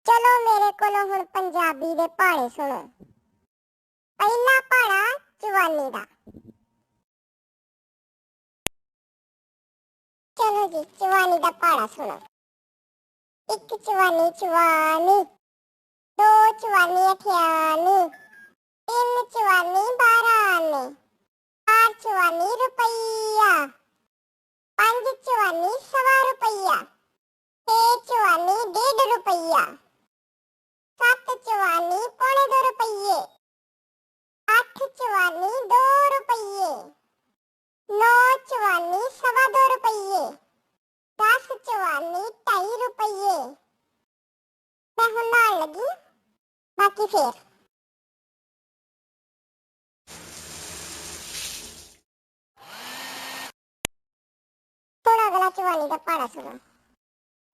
चलो मेरे कोलों हुण पंजाबी दे पहाड़े सुनो। पहला पहाड़ा चवानी दा। चलो जी चवानी दा पहाड़ा सुनो। एक चवानी चवानी, दो चवानी अठियानी, तीन चवानी बारानी, चार चवानी रुपया, पांच चवानी सवा रुपया, छह चवानी 1.5 रुपया, 7 चवानी पौने 2 रुपये, 8 चवानी 2 रुपये, 9 चवानी सवा 2 रुपये, 10 चवानी 2.5 रुपये। मैं हुण नाल लगी, बाकी फिर थोड़ा अगला चवानी का पहाड़ा सुनो।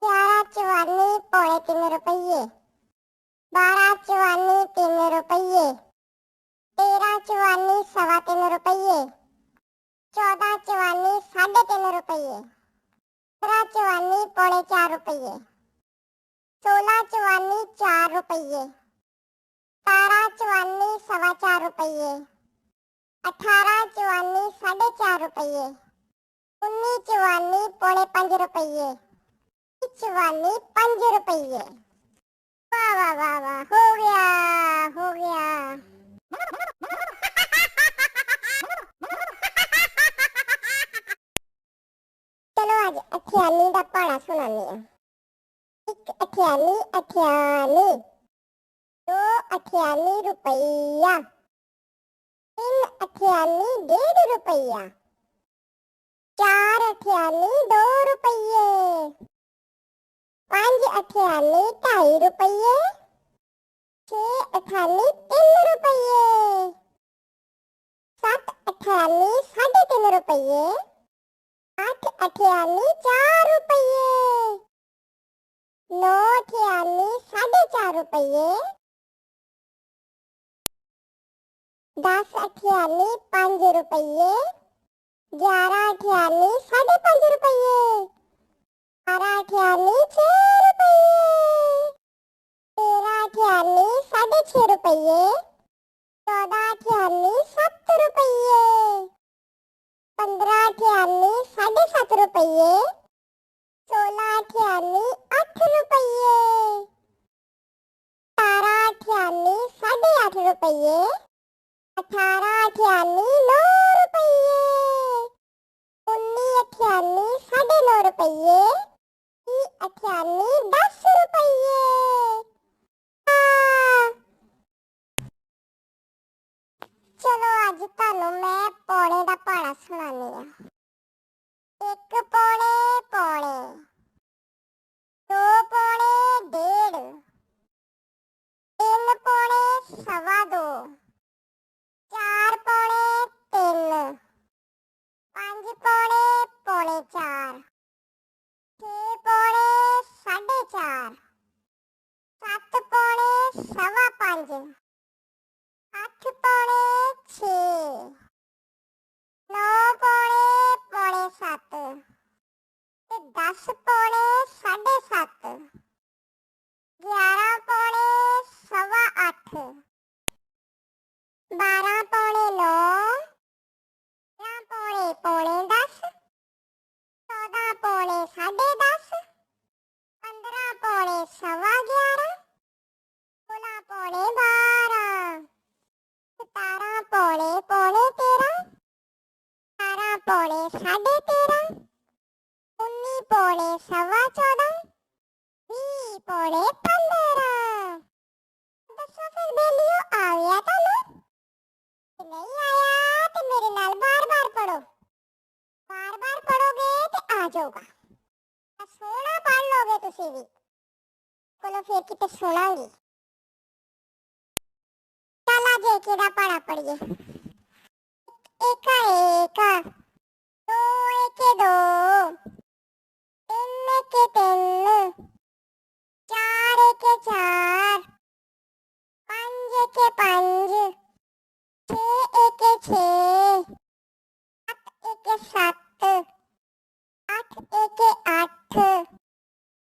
11 चवानी पौने 3 रुपये, 12 चवानी 3 रुपये, 13 चवानी सवा 3 रुपये, 14 चवानी 3.5 रुपये, 15 चवानी पौने 4 रुपये, 16 चवानी 4 रुपये, 17 चवानी सवा 4 रुपये, 18 चवानी 4.5 रुपये, 19 चवानी पौने 5 रुपये, 20 चवानी 5 रुपये। वाह वाह वाह वाह, हो गया हो गया। चलो आज अठियानी दा पहाड़ा सुनानी है। एक अठियानी अठियानी, दो अठियानी रुपया, तीन अठियानी 1.5 रुपया, चार अठियानी 2 रुपये, पांच अठियानी 2.5 रुपये, छह अठियानी 3 रुपये, सात अठियानी 3.5 रुपये, आठ अठियानी 4 रुपये, 9 अठियानी 4.5 रुपये, 10 अठियानी 5 रुपये, 11 अठियानी 5.5 रुपये, 12 अठियानी 6 रुपये, 13 अठियानी 6.5 रुपये, 14 अठियानी 7 रुपये, 15 अठियानी 7.5 रुपये, 16 अठियानी 8 रुपये, 17 अठियानी 8.5 रुपये, 18 अठियानी 9 रुपये, 19 अठियानी 9.5 रुपये, 20 अठियानी 10 रुपये। चलो आज तानू मैं पौने दा पहाड़ा सुनानी है। एक पौने पौने, दो पौने 1.5, तीन पौने सवा 2, चार पौने 3, पांच पौने पौने 4, छह पौने 4.5, सात पौने सवा 5, आठ पौने 6, 9 पौने पौने 7, 10 पौने 7.5, 11 पौने सवा 8, 12 पौने 9, 13 पौने पौने 10, 14 पौने 10.5, 15 पौने सवा 11, 16 पौने 12, 17 पौने पौने 13, 18 पौने 13.5, 19 पौने सवा 14, 20 पौने 15। दसो फिर बेलियो आ गया तानू? नहीं आया तो मेरे नाल बार बार पढ़ो। बार बार पढ़ोगे तो आ जाऊगा। सोना पढ़ लोगे तुसी भी। चलो फिर किते सुनांगी। चल आज एक दा पढ़ा पढ़िए। एका एका, दो एके 2, तीन एके 3, चार एके 4, पांच एके 5, छह एके 6, सात एके 7, आठ एके 8,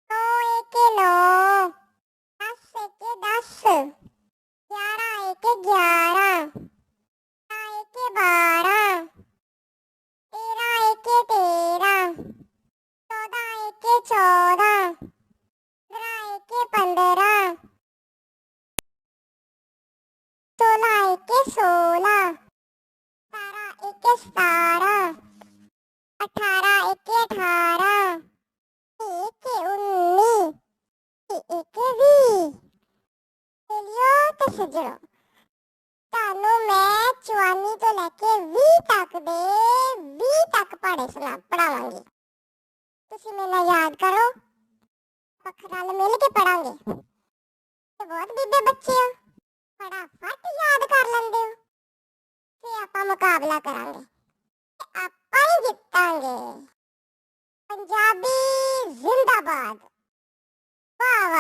9 एके 9, 10 ਸੱਜਣੋ, ਤੁਹਾਨੂੰ ਮੈਂ 44 ਤੋਂ ਲੈ ਕੇ 20 ਤੱਕ ਦੇ 20 ਤੱਕ ਪਹਾੜੇ ਪੜਾਵਾਂਗੀ। ਤੁਸੀਂ ਮੇਰੇ ਨਾਲ ਯਾਦ ਕਰੋ, ਆਪਾਂ ਨਾਲ ਮਿਲ ਕੇ ਪੜਾਂਗੇ। ਤੇ ਬਹੁਤ ਬੀਬੇ ਬੱਚੇ ਹੋ, ਫਟਾਫਟ ਯਾਦ ਕਰ ਲੈਂਦੇ ਹੋ। ਤੇ ਆਪਾਂ ਮੁਕਾਬਲਾ ਕਰਾਂਗੇ ਤੇ ਆਪਾਂ ਹੀ ਜਿੱਤਾਂਗੇ। ਪੰਜਾਬੀ ਜ਼ਿੰਦਾਬਾਦ। ਵਾਹ